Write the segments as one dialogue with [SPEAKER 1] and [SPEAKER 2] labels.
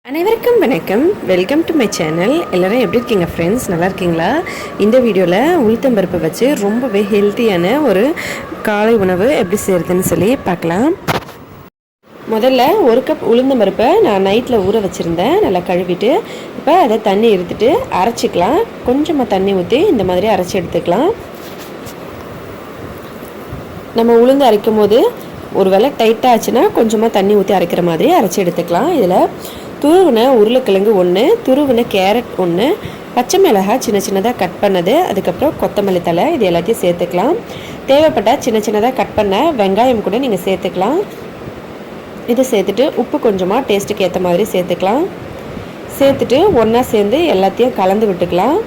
[SPEAKER 1] அனைவருக்கும் வணக்கம். Welcome to my channel. எல்லோரும் எப்படி இருக்கீங்க ஃப்ரெண்ட்ஸ்? நல்லா இருக்கீங்களா? இந்த வீடியோவில் உளுத்தம்பருப்பு வச்சு ரொம்பவே ஹெல்த்தியான ஒரு காலை உணவு எப்படி செய்கிறதுன்னு சொல்லி பார்க்கலாம். முதல்ல ஒரு கப் உளுந்தம்பருப்பை நான் நைட்டில் ஊற வச்சுருந்தேன். நல்லா கழுவிட்டு இப்போ அதை தண்ணி எடுத்துகிட்டு அரைச்சிக்கலாம். கொஞ்சமாக தண்ணி ஊற்றி இந்த மாதிரி அரைச்சி எடுத்துக்கலாம். நம்ம உளுந்து அரைக்கும் போது ஒரு வேளை டைட்டாக ஆச்சுன்னா கொஞ்சமாக தண்ணி ஊற்றி அரைக்கிற மாதிரி அரைச்சி எடுத்துக்கலாம். இதில் துருவின உருளைக்கிழங்கு 1, துருவின கேரட் 1, பச்சை மிளகாய் சின்ன சின்னதாக கட் பண்ணது, அதுக்கப்புறம் கொத்தமல்லி தழை, இது எல்லாத்தையும் சேர்த்துக்கலாம். தேவைப்பட்டால் சின்ன சின்னதாக கட் பண்ண வெங்காயம் கூட நீங்கள் சேர்த்துக்கலாம். இதை சேர்த்துட்டு உப்பு கொஞ்சமாக டேஸ்ட்டுக்கு ஏற்ற மாதிரி சேர்த்துக்கலாம். சேர்த்துட்டு ஒன்றா சேர்ந்து எல்லாத்தையும் கலந்து விட்டுக்கலாம்.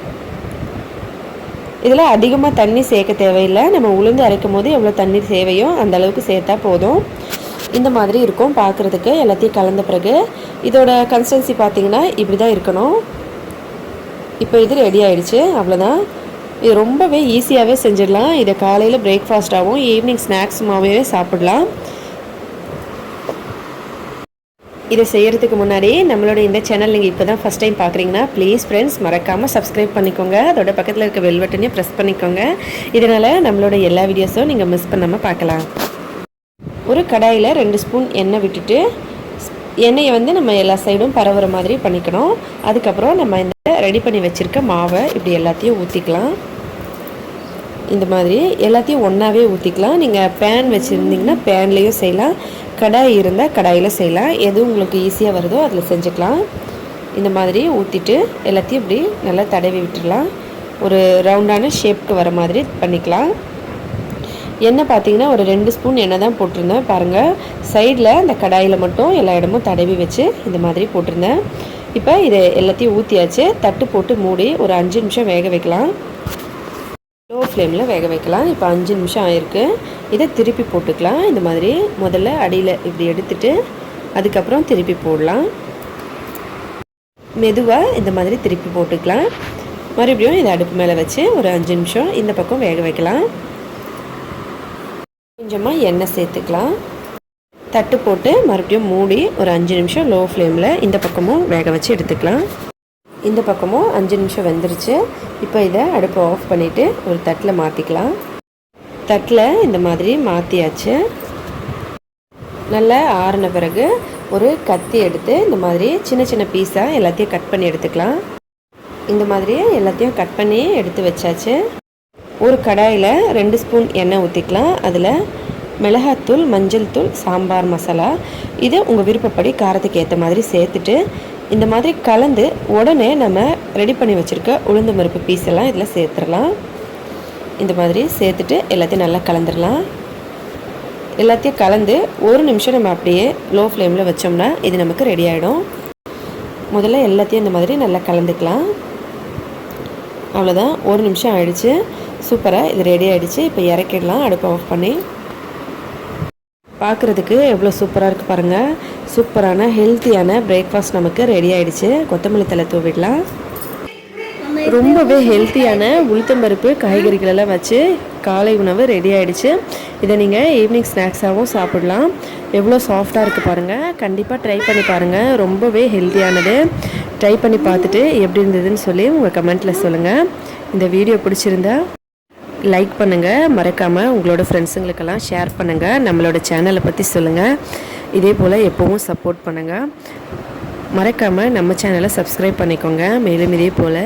[SPEAKER 1] இதில் அதிகமாக தண்ணி சேர்க்க தேவையில்லை. நம்ம உளுந்து அரைக்கும் போது எவ்வளோ தண்ணி தேவையோ அந்த அளவுக்கு சேர்த்தா போதும். இந்த மாதிரி இருக்கும் பார்க்குறதுக்கு. எல்லாத்தையும் கலந்த பிறகு இதோட கன்சிஸ்டன்சி பார்த்திங்கன்னா இப்படி தான் இருக்கணும். இப்போ இது ரெடி ஆகிடுச்சு. அவ்வளோதான். இது ரொம்பவே ஈஸியாகவே செஞ்சிடலாம். இதை காலையில் பிரேக்ஃபாஸ்ட்டாகவும் ஈவினிங் ஸ்நாக்ஸுமாகவே சாப்பிடலாம். இதை செய்கிறதுக்கு முன்னாடி நம்மளோட இந்த சேனல் நீங்கள் இப்போ தான் ஃபஸ்ட் டைம் பார்க்குறீங்கன்னா ப்ளீஸ் ஃப்ரெண்ட்ஸ் மறக்காமல் சப்ஸ்கிரைப் பண்ணிக்கோங்க. அதோட பக்கத்தில் இருக்க பெல் பட்டனையும் ப்ரெஸ் பண்ணிக்கோங்க. இதனால் நம்மளோட எல்லா வீடியோஸும் நீங்கள் மிஸ் பண்ணாமல் பார்க்கலாம். ஒரு கடாயில் 2 ஸ்பூன் எண்ணெய் விட்டுட்டு எண்ணெயை நம்ம எல்லா சைடும் பரவுற மாதிரி பண்ணிக்கணும். அதுக்கப்புறம் நம்ம இந்த ரெடி பண்ணி வச்சுருக்க மாவை இப்படி எல்லாத்தையும் ஊற்றிக்கலாம். இந்த மாதிரி எல்லாத்தையும் ஒன்றாவே ஊற்றிக்கலாம். நீங்கள் பேன் வச்சுருந்தீங்கன்னா பேன்லேயும் செய்யலாம், கடாய் இருந்தால் கடாயில் செய்யலாம். எது உங்களுக்கு ஈஸியாக வருதோ அதில் செஞ்சுக்கலாம். இந்த மாதிரி ஊற்றிட்டு எல்லாத்தையும் இப்படி நல்லா தடவி விட்டுடலாம். ஒரு ரவுண்டான ஷேப்க்கு வர மாதிரி பண்ணிக்கலாம். எண்ணெய் பார்த்திங்கன்னா ஒரு 2 ஸ்பூன் எண்ணெய் தான் போட்டிருந்தேன். பாருங்கள், சைடில் அந்த கடாயில் மட்டும் எல்லா இடமும் தடவி வச்சு இந்த மாதிரி போட்டிருந்தேன். இப்போ இதை எல்லாத்தையும் ஊற்றியாச்சு. தட்டு போட்டு மூடி ஒரு 5 நிமிஷம் வேக வைக்கலாம். லோ ஃப்ளேமில் வேக வைக்கலாம். இப்போ 5 நிமிஷம் ஆயிருக்கு. இதை திருப்பி போட்டுக்கலாம். இந்த மாதிரி முதல்ல அடியில் இப்படி எடுத்துட்டு அதுக்கப்புறம் திருப்பி போடலாம். மெதுவாக இந்த மாதிரி திருப்பி போட்டுக்கலாம். மறுபடியும் இதை அடுப்பு மேலே வச்சு ஒரு 5 நிமிஷம் இந்த பக்கம் வேக வைக்கலாம். கொஞ்சமாக எண்ணெய் சேர்த்துக்கலாம். தட்டு போட்டு மறுபடியும் மூடி ஒரு 5 நிமிஷம் லோ ஃப்ளேமில் இந்த பக்கமும் வேக வச்சு எடுத்துக்கலாம். இந்த பக்கமும் 5 நிமிஷம் வெந்துருச்சு. இப்போ இதை அடுப்பை ஆஃப் பண்ணிவிட்டு ஒரு தட்டில் மாற்றிக்கலாம். தட்டில் இந்த மாதிரி மாற்றியாச்சு. நல்லா ஆறின பிறகு ஒரு கத்தி எடுத்து இந்த மாதிரி சின்ன சின்ன பீஸாக எல்லாத்தையும் கட் பண்ணி எடுத்துக்கலாம். இந்த மாதிரி எல்லாத்தையும் கட் பண்ணி எடுத்து வச்சாச்சு. ஒரு கடாயில் 2 ஸ்பூன் எண்ணெய் ஊற்றிக்கலாம். அதில் மிளகாத்தூள், மஞ்சள் தூள், சாம்பார் மசாலா, இது உங்கள் விருப்பப்படி காரத்துக்கு ஏற்ற மாதிரி சேர்த்துட்டு இந்த மாதிரி கலந்து உடனே நம்ம ரெடி பண்ணி வச்சுருக்க உளுந்து பருப்பு பீஸ் எல்லாம் இதில் சேர்த்துடலாம். இந்த மாதிரி சேர்த்துட்டு எல்லாத்தையும் நல்லா கலந்துடலாம். எல்லாத்தையும் கலந்து ஒரு நிமிஷம் நம்ம அப்படியே லோ ஃப்ளேமில் வச்சோம்னா இது நமக்கு ரெடி ஆகிடும். முதல்ல எல்லாத்தையும் இந்த மாதிரி நல்லா கலந்துக்கலாம். அவ்வளோதான், ஒரு நிமிஷம் ஆகிடுச்சு. சூப்பராக இது ரெடி ஆகிடுச்சு. இப்போ இறக்கிடலாம் அடுப்பை ஆஃப் பண்ணி. பார்க்குறதுக்கு எவ்வளோ சூப்பராக இருக்குது பாருங்கள். சூப்பரான ஹெல்த்தியான பிரேக்ஃபாஸ்ட் நமக்கு ரெடி ஆகிடுச்சு. கொத்தமல்லி தழை தூவிடலாம். ரொம்பவே ஹெல்த்தியான உளுத்தம்பருப்பு காய்கறிகளெல்லாம் வச்சு காலை உணவு ரெடி ஆகிடுச்சு. இதை நீங்கள் ஈவினிங் ஸ்நாக்ஸாகவும் சாப்பிடலாம். எவ்வளோ சாஃப்டாக இருக்குது பாருங்கள். கண்டிப்பாக ட்ரை பண்ணி பாருங்கள். ரொம்பவே ஹெல்த்தியானது. ட்ரை பண்ணி பார்த்துட்டு எப்படி இருந்ததுன்னு சொல்லி உங்கள் கமெண்ட்டில் சொல்லுங்கள். இந்த வீடியோ பிடிச்சிருந்தா லைக் பண்ணுங்கள். மறக்காமல் உங்களோட ஃப்ரெண்ட்ஸுங்களுக்கெல்லாம் ஷேர் பண்ணுங்கள். நம்மளோட சேனலை பற்றி சொல்லுங்கள். இதே போல் எப்போவும் சப்போர்ட் பண்ணுங்கள். மறக்காமல் நம்ம சேனலை சப்ஸ்கிரைப் பண்ணிக்கோங்க. மேலும் இதே போல்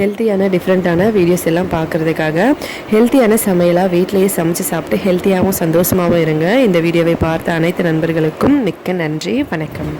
[SPEAKER 1] ஹெல்த்தியான டிஃப்ரெண்ட்டான வீடியோஸ் எல்லாம் பார்க்குறதுக்காக ஹெல்த்தியான சமையலாக வீட்டிலையே சமைச்சு சாப்பிட்டு ஹெல்த்தியாகவும் சந்தோஷமாகவும் இருங்க. இந்த வீடியோவை பார்த்த அனைத்து நண்பர்களுக்கும் மிக்க நன்றி. வணக்கம்.